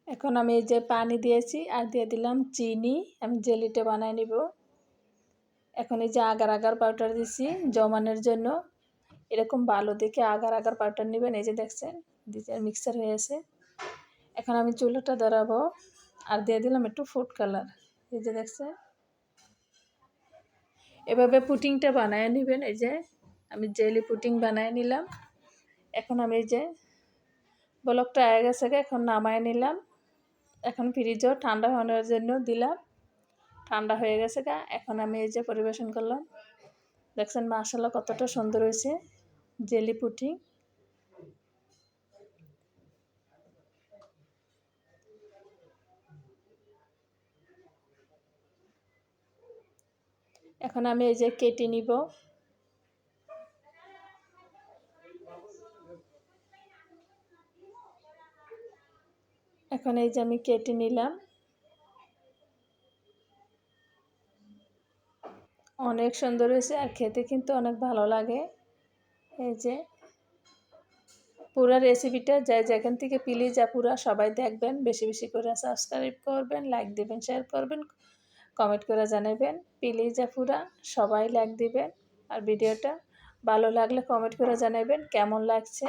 এখন আমি এই যে পানি দিয়েছি আর দিয়ে দিলাম চিনি। আমি জেলিটা বানায় নিব। এখন এই যে আগার আগার পাউডার দিছি জমানোর জন্য। এরকম ভালো দেখে আগার আগার পাউডার নেবেন। এই যে দেখছেন দিতে মিক্সার হয়ে আছে। এখন আমি চুলাটা ধরাবো আর দিয়ে দিলাম একটু ফুড কালার। এই যে দেখছেন এভাবে পুডিংটা বানায় নেবেন। এই যে আমি জেলি পুডিং বানায় নিলাম। এখন আমি এই যে বলকটা হয়ে গেছে, এখন নামায় নিলাম। এখন ফ্রিজও ঠান্ডা হওয়ার জন্য দিলাম। ঠান্ডা হয়ে গেছে এখন আমি এই যে পরিবেশন করলাম। দেখছেন মাশাআল্লাহ কতটা সুন্দর হয়েছে জেলি পুডিং। এখন আমি এই যে কেটে নিব। এখন এই যে আমি কেটে নিলাম। অনেক সুন্দর হয়েছে আর খেতে কিন্তু অনেক ভালো লাগে। এই যে পুরো রেসিপিটা যেখান থেকে প্লিজ পুরো সবাই দেখবেন, বেশি বেশি করে সাবস্ক্রাইব করবেন, লাইক দিবেন, শেয়ার করবেন, কমেন্ট করে জানাবেন। প্লিজ পুরো সবাই লাইক দিবেন আর ভিডিওটা ভালো লাগলে কমেন্ট করে জানাবেন কেমন লাগছে।